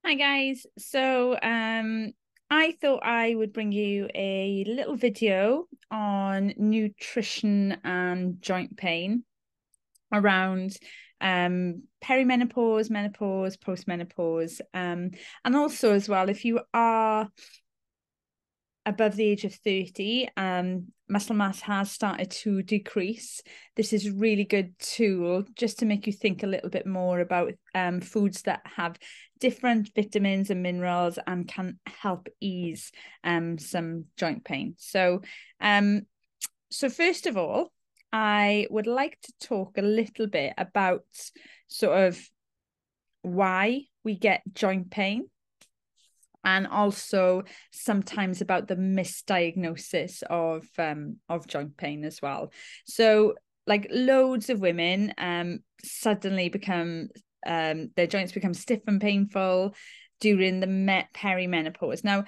Hi guys. I thought I would bring you a little video on nutrition and joint pain around perimenopause, menopause, postmenopause. And also as well, if you are above the age of 30, muscle mass has started to decrease. This is a really good tool just to make you think a little bit more about foods that have different vitamins and minerals and can help ease some joint pain. So first of all, I would like to talk a little bit about sort of why we get joint pain, and also sometimes about the misdiagnosis of joint pain as well. So like loads of women suddenly become their joints become stiff and painful during the perimenopause. Now,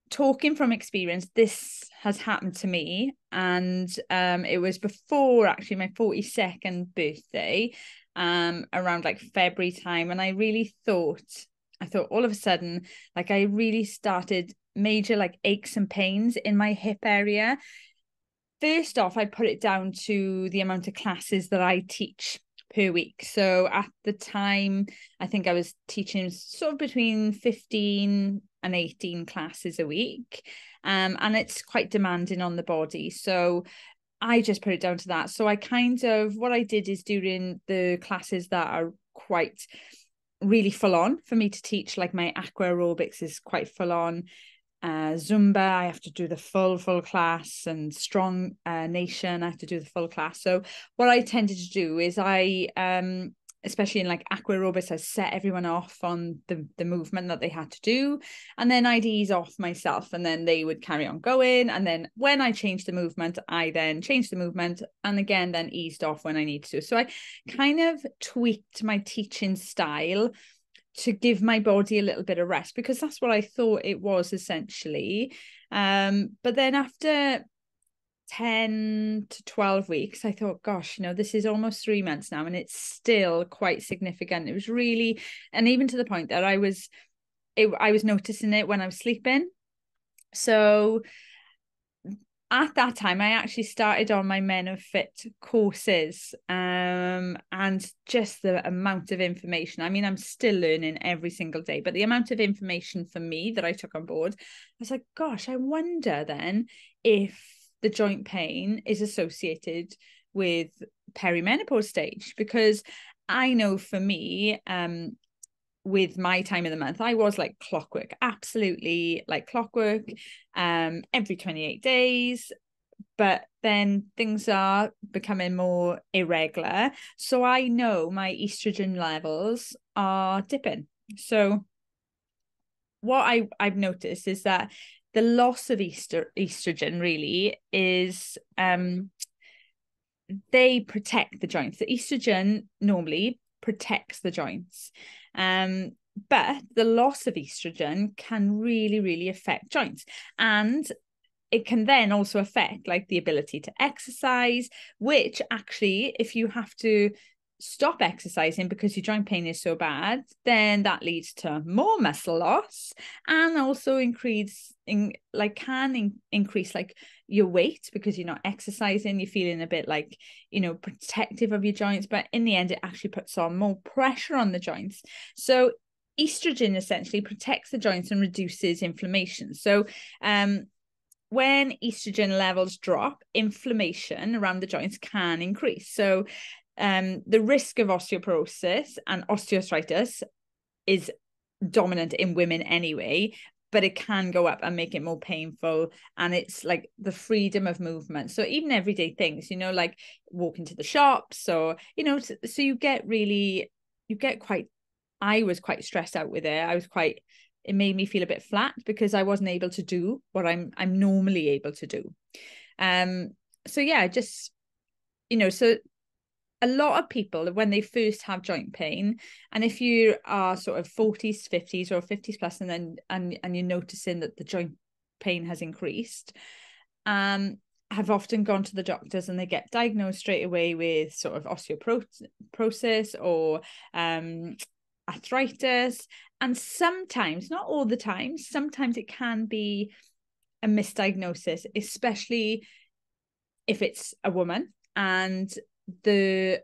talking from experience, this has happened to me, and it was before actually my 42nd birthday, around like February time, and I thought all of a sudden, like I really started major like aches and pains in my hip area. First off, I put it down to the amount of classes that I teach per week. So at the time, I think I was teaching sort of between 15 and 18 classes a week. And it's quite demanding on the body. So I just put it down to that. So what I did is during the classes that are quite really full on for me to teach, like my aqua aerobics is quite full on. Zumba, I have to do the full class, and strong nation, I have to do the full class. So what I tended to do is especially in like aqua aerobics, I set everyone off on the movement that they had to do, and then I'd ease off myself, and then they would carry on going. And then when I changed the movement, I then changed the movement, and again then eased off when I need to. So I kind of tweaked my teaching style to give my body a little bit of rest, because that's what I thought it was essentially. But then after 10 to 12 weeks, I thought, gosh, this is almost 3 months now, and it's still quite significant. It was really, and even to the point that I was noticing it when I was sleeping. So at that time, I actually started on my MenoFit courses, and just the amount of information. I mean, I'm still learning every single day, but the amount of information for me that I took on board, I was like, gosh, I wonder then if the joint pain is associated with perimenopause stage, because I know for me, with my time of the month, I was like clockwork, absolutely like clockwork, every 28 days. But then things are becoming more irregular. So I know my estrogen levels are dipping. So what I've noticed is that the loss of estrogen really is they protect the joints. The estrogen normally protects the joints. But the loss of estrogen can really, really affect joints. And it can then also affect like the ability to exercise, which actually, if you have to stop exercising because your joint pain is so bad, then that leads to more muscle loss, and also increase like your weight, because you're not exercising, you're feeling a bit like protective of your joints, but in the end it actually puts on more pressure on the joints. So estrogen essentially protects the joints and reduces inflammation. So when estrogen levels drop, inflammation around the joints can increase. So the risk of osteoporosis and osteoarthritis is dominant in women anyway, but it can go up and make it more painful. And it's like the freedom of movement. So even everyday things, like walking to the shops, or, so you get quite, I was quite stressed out with it. It made me feel a bit flat because I wasn't able to do what I'm normally able to do. So yeah, just, so a lot of people, when they first have joint pain, and if you are sort of 40s, 50s, or 50s plus, and then and you're noticing that the joint pain has increased, have often gone to the doctors, and they get diagnosed straight away with sort of osteoporosis or arthritis, and sometimes, not all the time, sometimes it can be a misdiagnosis, especially if it's a woman and the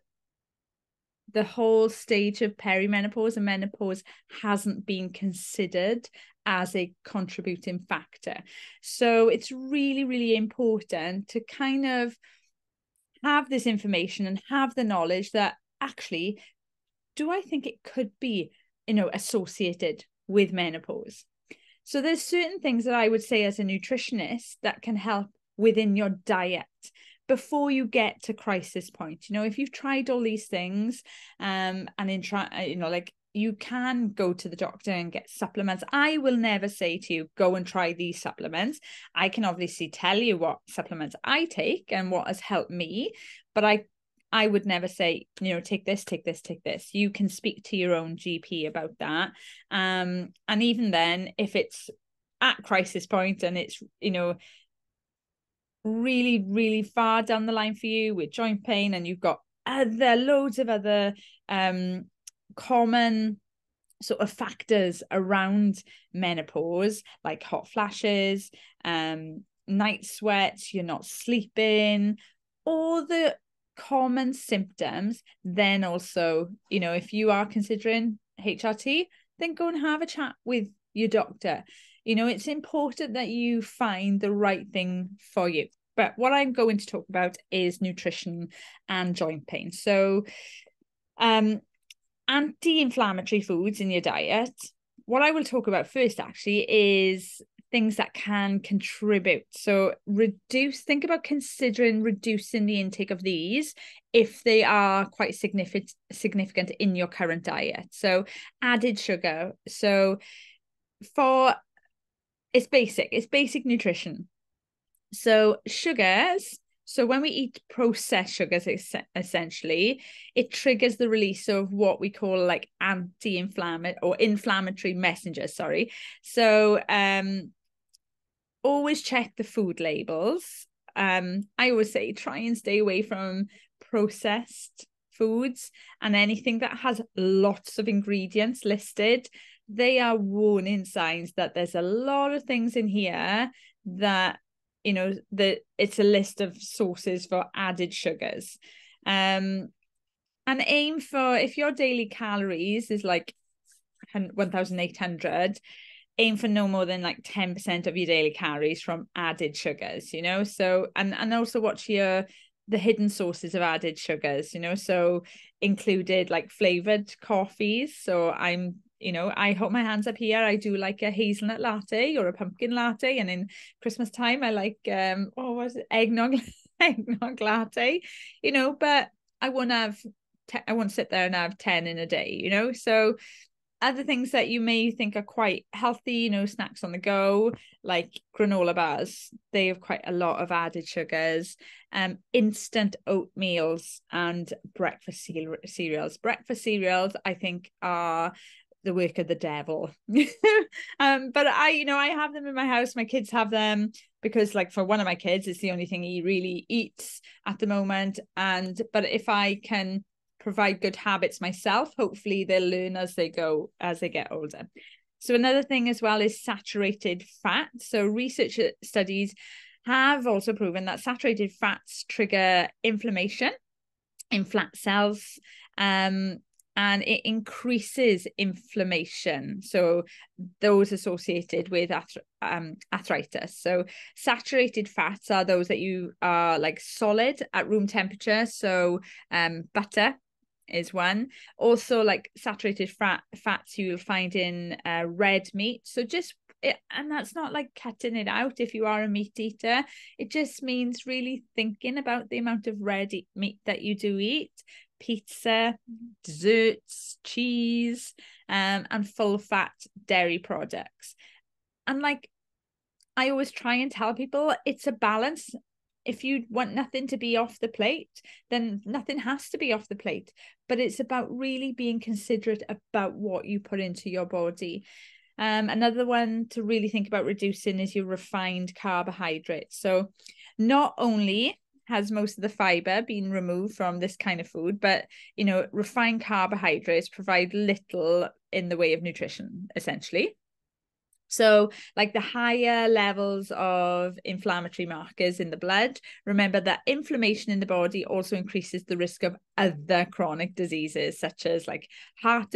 whole stage of perimenopause and menopause hasn't been considered as a contributing factor. So it's really, really important to kind of have this information and have the knowledge that actually, do I think it could be, associated with menopause? So there's certain things that I would say as a nutritionist that can help within your diet before you get to crisis point. If you've tried all these things, and you can go to the doctor and get supplements. I will never say to you, go and try these supplements. I can obviously tell you what supplements I take and what has helped me, but I would never say, take this, take this, take this. You can speak to your own GP about that. And even then, if it's at crisis point and it's, really, really far down the line for you with joint pain, and you've got loads of other common sort of factors around menopause, like hot flashes, night sweats, you're not sleeping, all the common symptoms, then also, if you are considering HRT, then go and have a chat with your doctor. It's important that you find the right thing for you. But what I'm going to talk about is nutrition and joint pain. So anti-inflammatory foods in your diet. What I will talk about first actually is things that can contribute. So think about considering reducing the intake of these if they are quite significant in your current diet. So added sugar. So it's basic nutrition. So sugars, so when we eat processed sugars, essentially, it triggers the release of what we call like anti-inflammatory or inflammatory messengers, sorry. So always check the food labels. I always say try and stay away from processed foods and anything that has lots of ingredients listed. They are warning signs that there's a lot of things in here that, that it's a list of sources for added sugars. And aim for, if your daily calories is like 1,800, aim for no more than like 10% of your daily calories from added sugars, so and also watch the hidden sources of added sugars, so included like flavored coffees. So I hold my hands up here. I do like a hazelnut latte or a pumpkin latte, and in Christmas time I like eggnog latte, but I won't sit there and have 10 in a day, so other things that you may think are quite healthy, snacks on the go, like granola bars, they have quite a lot of added sugars. Instant oatmeals and breakfast cereals. Breakfast cereals, I think, are the work of the devil. But I have them in my house. My kids have them because, like, for one of my kids, it's the only thing he really eats at the moment. But if I can provide good habits myself, hopefully they'll learn as they get older. So another thing as well is saturated fat. So research studies have also proven that saturated fats trigger inflammation in fat cells, and it increases inflammation. So those associated with arthritis. So saturated fats are those that you are like solid at room temperature. So butter is one. Also, like saturated fats you'll find in red meat. So and that's not like cutting it out if you are a meat eater. It just means really thinking about the amount of red meat that you do eat. Pizza, desserts, cheese, and full fat dairy products. And like I always try and tell people, it's a balance. If you want nothing to be off the plate, then nothing has to be off the plate. But it's about really being considerate about what you put into your body. Another one to really think about reducing is your refined carbohydrates. So not only has most of the fiber been removed from this kind of food, but refined carbohydrates provide little in the way of nutrition, essentially. So like the higher levels of inflammatory markers in the blood, remember that inflammation in the body also increases the risk of other chronic diseases, such as like heart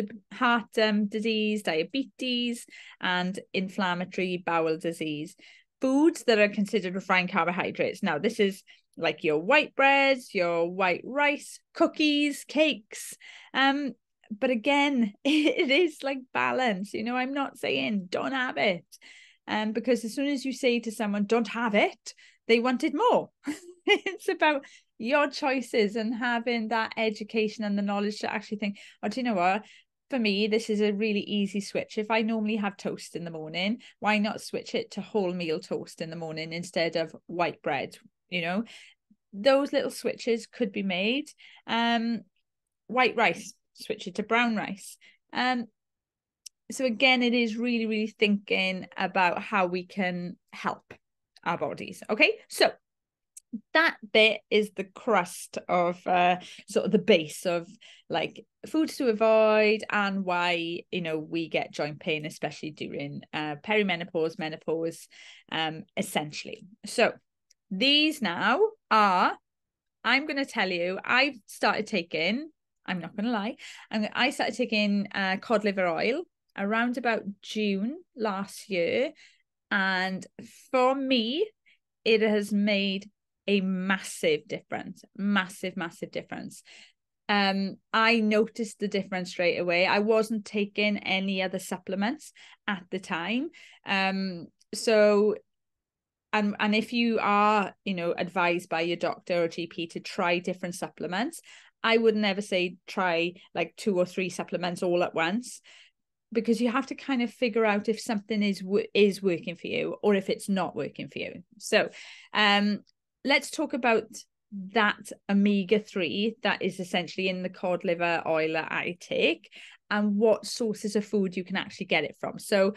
disease, diabetes, and inflammatory bowel disease. Foods that are considered refined carbohydrates. Now, this is like your white breads, your white rice, cookies, cakes, but again, it is like balance. I'm not saying don't have it. Because as soon as you say to someone, don't have it, they wanted more. It's about your choices and having that education and the knowledge to actually think, oh, do you know what? For me, this is a really easy switch. If I normally have toast in the morning, why not switch it to wholemeal toast in the morning instead of white bread? Those little switches could be made. White rice, switch it to brown rice. So again, it is really, really thinking about how we can help our bodies. Okay, so that bit is the crust of sort of the base of like foods to avoid and why we get joint pain, especially during perimenopause, menopause, essentially. So these now are, I'm going to tell you, I've started taking, I'm not going to lie, I started taking cod liver oil around about June last year. And for me, it has made a massive difference, massive difference. I noticed the difference straight away. I wasn't taking any other supplements at the time. So and if you are, advised by your doctor or GP to try different supplements, I would never say try like 2 or 3 supplements all at once, because you have to kind of figure out if something is working for you or if it's not working for you. So let's talk about that omega-3 that is essentially in the cod liver oil that I take, and what sources of food you can actually get it from. So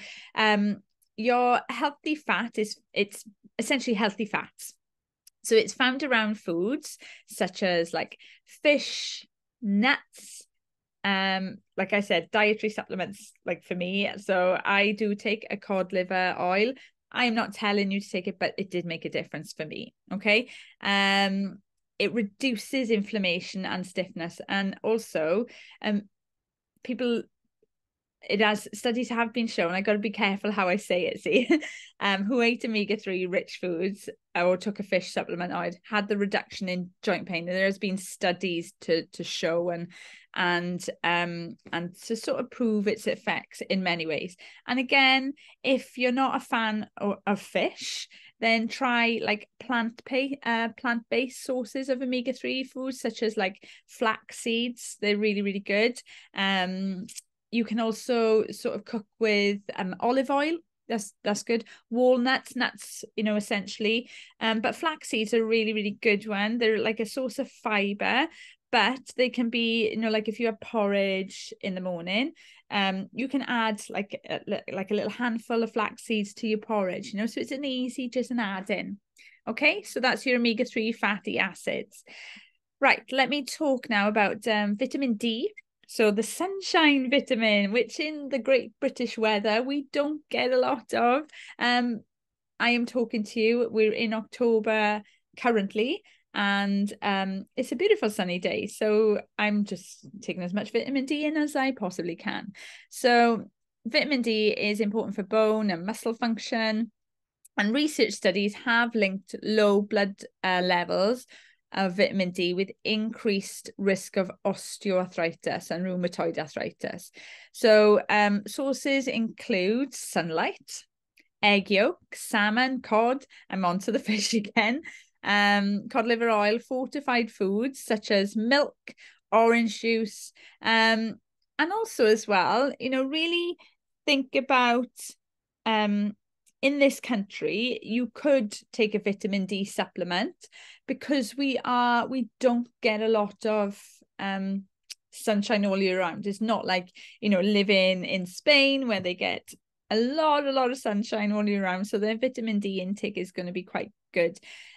your healthy fat it's essentially healthy fats. So it's found around foods such as like fish, nuts, like I said, dietary supplements, like for me. So I do take a cod liver oil. I'm not telling you to take it, but it did make a difference for me. Okay. It reduces inflammation and stiffness. And also, people, studies have been shown, I got to be careful how I say it, see, who ate omega-3 rich foods or took a fish supplement oil had the reduction in joint pain. There has been studies to show and to sort of prove its effects in many ways. And again, if you're not a fan of fish, then try like plant-based sources of omega-3 foods, such as like flax seeds. They're really, really good. You can also sort of cook with olive oil. That's good. Walnuts, nuts, essentially. But flax seeds are a really, really good one. They're like a source of fiber, but they can be, like if you have porridge in the morning, you can add like a little handful of flax seeds to your porridge, so it's just an add in. Okay, so that's your omega-3 fatty acids. Right, let me talk now about vitamin D. So the sunshine vitamin, which in the great British weather, we don't get a lot of. I am talking to you, we're in October currently, and it's a beautiful sunny day. So I'm just taking as much vitamin D in as I possibly can. So vitamin D is important for bone and muscle function. And research studies have linked low blood levels of vitamin D with increased risk of osteoarthritis and rheumatoid arthritis. So sources include sunlight, egg yolk, salmon, cod. I'm on to the fish again. Cod liver oil, fortified foods such as milk, orange juice, and also as well, really think about in this country, you could take a vitamin D supplement, because we don't get a lot of sunshine all year round. It's not like, living in Spain where they get a lot of sunshine all year round. So their vitamin D intake is going to be quite good.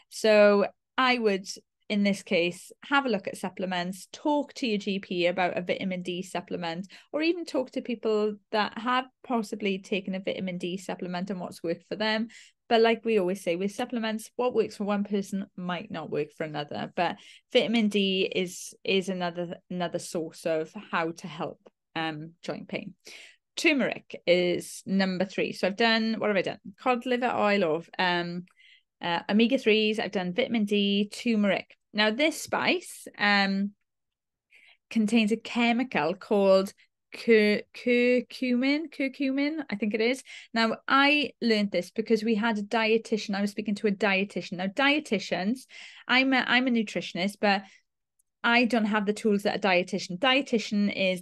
So I would, in this case, have a look at supplements, talk to your GP about a vitamin D supplement, or even talk to people that have possibly taken a vitamin D supplement and what's worked for them. But like we always say with supplements, what works for one person might not work for another. But vitamin D is another source of how to help joint pain. Turmeric is number 3. So what have I done? Cod liver oil of omega-3s. I've done vitamin D, turmeric. Now this spice contains a chemical called curcumin, I think it is. Now I learned this because we had a dietitian. I was speaking to a dietitian. Now dietitians, I'm a nutritionist, but I don't have the tools that a dietitian is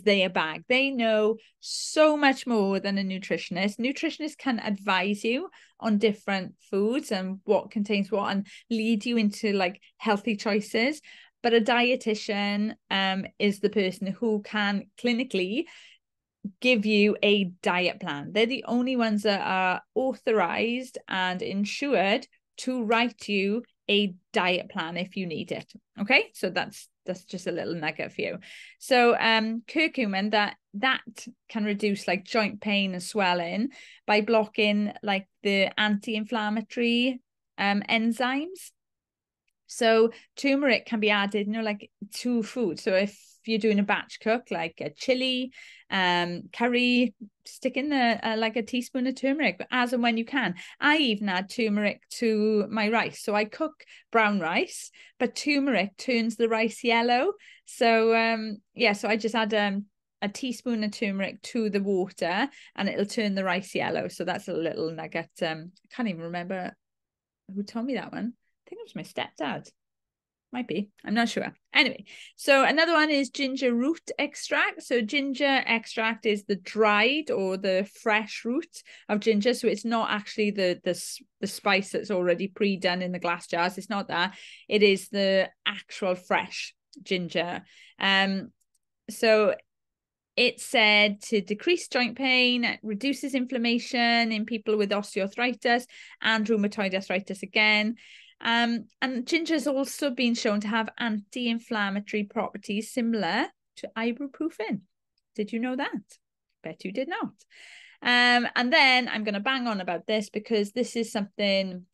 their bag. They know so much more than a nutritionist. Nutritionists can advise you on different foods and what contains what and lead you into like healthy choices. But a dietitian is the person who can clinically give you a diet plan. They're the only ones that are authorized and insured to write you a diet plan if you need it. Okay, so that's just a little nugget for you. So curcumin, that can reduce like joint pain and swelling by blocking like the anti-inflammatory enzymes. So turmeric can be added, like to food. So if you're doing a batch cook, like a chili, curry, stick in like a teaspoon of turmeric, but as and when you can. I even add turmeric to my rice. So I cook brown rice, but turmeric turns the rice yellow. So so I just add a teaspoon of turmeric to the water and it'll turn the rice yellow. So that's a little nugget. I can't even remember who told me that one. I think it was my stepdad. Might be. I'm not sure. Anyway, so another one is ginger root extract. So ginger extract is the dried or the fresh root of ginger. So it's not actually the spice that's already pre-done in the glass jars. It's not that. It is the actual fresh ginger. So it said to decrease joint pain, reduces inflammation in people with osteoarthritis and rheumatoid arthritis again. And ginger has also been shown to have anti-inflammatory properties similar to ibuprofen. Did you know that? Bet you did not. And then I'm going to bang on about this because this is something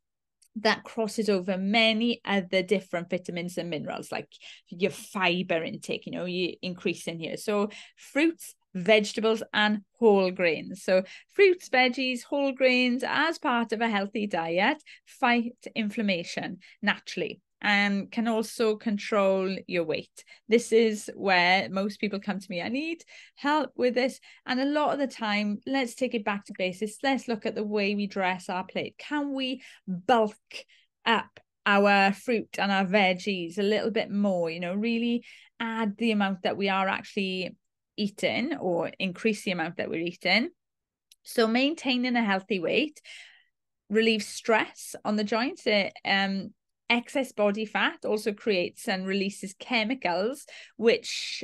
that crosses over many other different vitamins and minerals, like your fiber intake, you increase in here. So fruits, vegetables and whole grains. So fruits, veggies, whole grains as part of a healthy diet fight inflammation naturally and can also control your weight. This is where most people come to me. I need help with this. And a lot of the time, let's take it back to basics. Let's look at the way we dress our plate. Can we bulk up our fruit and our veggies a little bit more, really add the amount that we are actually eating or increase the amount that we're eating? So maintaining a healthy weight relieves stress on the joints. Excess body fat also creates and releases chemicals which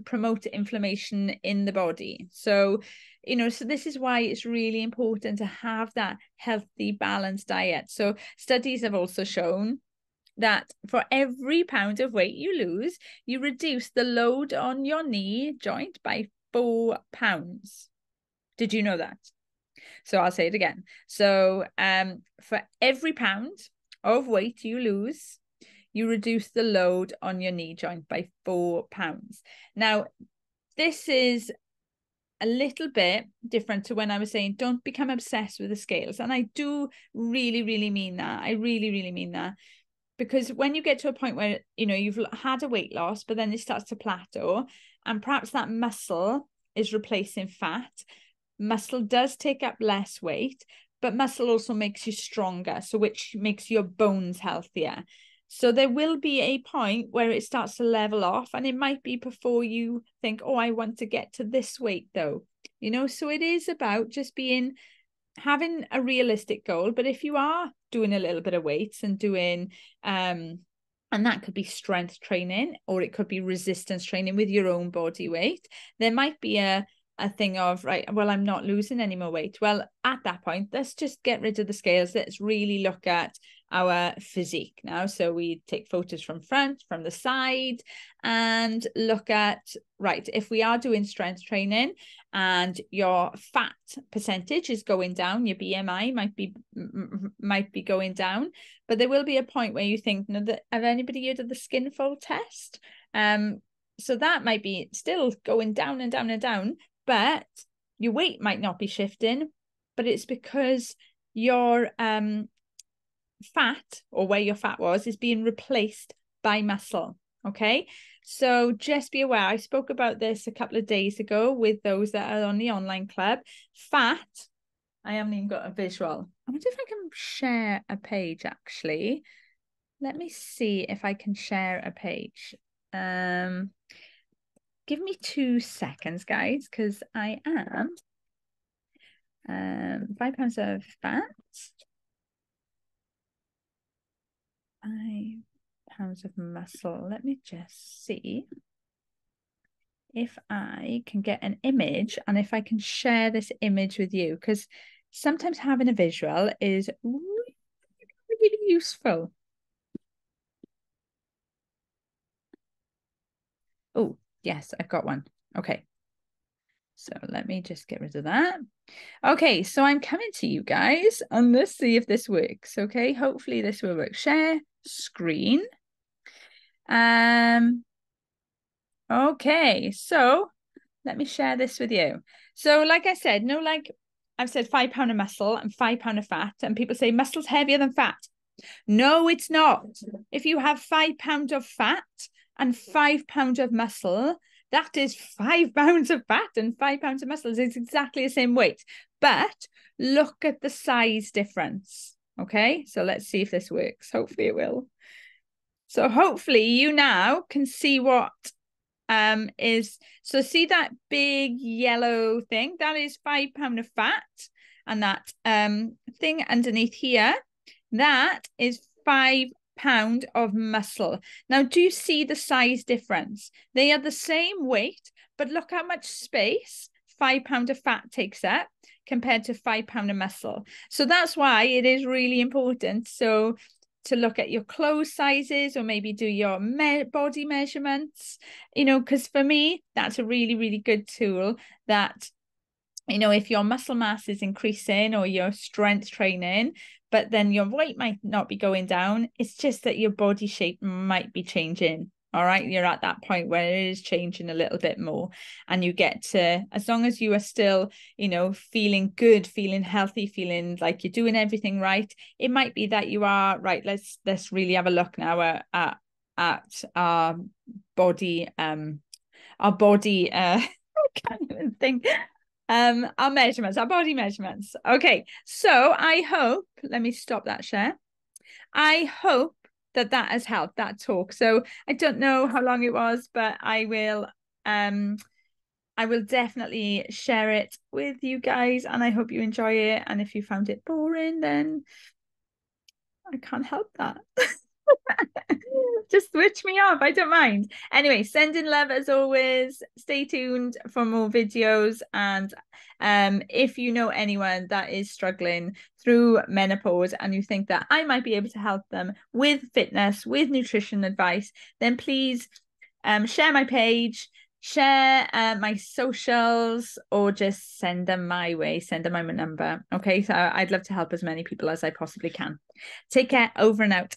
promote inflammation in the body. So, so this is why it's really important to have that healthy, balanced diet. So studies have also shown that for every pound of weight you lose, you reduce the load on your knee joint by 4 pounds. Did you know that? So I'll say it again. So for every pound of weight you lose, you reduce the load on your knee joint by 4 pounds. Now, this is a little bit different to when I was saying don't become obsessed with the scales. And I do really, really mean that. I really, really mean that. Because when you get to a point where, you've had a weight loss, but then it starts to plateau and perhaps that muscle is replacing fat, muscle does take up less weight, but muscle also makes you stronger, so which makes your bones healthier. So there will be a point where it starts to level off, and it might be before you think, oh, I want to get to this weight though. So it is about just having a realistic goal. But if you are doing a little bit of weights and doing and that could be strength training or it could be resistance training with your own body weight, there might be a a thing of, right, well, I'm not losing any more weight. Well, at that point, let's just get rid of the scales. Let's really look at our physique now. So we take photos from front, from the side, and look at, right, if we are doing strength training and your fat percentage is going down, your BMI might be going down, but there will be a point where you think, no, have anybody heard of the skin fold test? So that might be still going down and down and down, but your weight might not be shifting, but it's because your fat, or where your fat was, is being replaced by muscle. Okay, so just be aware. I spoke about this a couple of days ago with those that are on the online club. Fat, I haven't even got a visual. I wonder if I can share a page, actually. Let me see if I can share a page. Give me 2 seconds, guys, because I am 5 pounds of fat. 5 pounds of muscle. Let me just see if I can get an image and if I can share this image with you, because sometimes having a visual is really, really useful. Oh, yes, I've got one. Okay. So let me just get rid of that. Okay, so I'm coming to you guys and let's see if this works. Okay, hopefully this will work. Share screen. Okay, so let me share this with you. So like I said, no, like I've said 5 pound of muscle and 5 pound of fat, and people say muscle's heavier than fat. No, it's not. If you have 5 pounds of fat and 5 pounds of muscle, that is 5 pounds of fat and 5 pounds of muscle. It's exactly the same weight. But look at the size difference. Okay, so let's see if this works. Hopefully it will. So hopefully you now can see what is, so see that big yellow thing? That is 5 pound of fat, and that thing underneath here, that is 5 pound of muscle. Now, do you see the size difference? They are the same weight, but look how much space 5 pound of fat takes up compared to 5 pound of muscle. So that's why it is really important. So to look at your clothes sizes, or maybe do your body measurements, you know, because for me, that's a really, really good tool that, you know, if your muscle mass is increasing or your strength training, but then your weight might not be going down, it's just that your body shape might be changing. All right, you're at that point where it is changing a little bit more, and you get to, as long as you are still, you know, feeling good, feeling healthy, feeling like you're doing everything right, it might be that you are right. Let's really have a look now at our body, I can't even think. Our measurements, our body measurements. Okay, so I hope, let me stop that share. I hope that that has helped, that talk. So I don't know how long it was, but I will definitely share it with you guys, and I hope you enjoy it. And if you found it boring, then I can't help that. Just switch me off, I don't mind. Anyway, sending love as always. Stay tuned for more videos, and if you know anyone that is struggling through menopause and you think that I might be able to help them with fitness, with nutrition advice, then please share my page, share my socials, or just send them my way, send them my number. Okay, so I'd love to help as many people as I possibly can. Take care, over and out.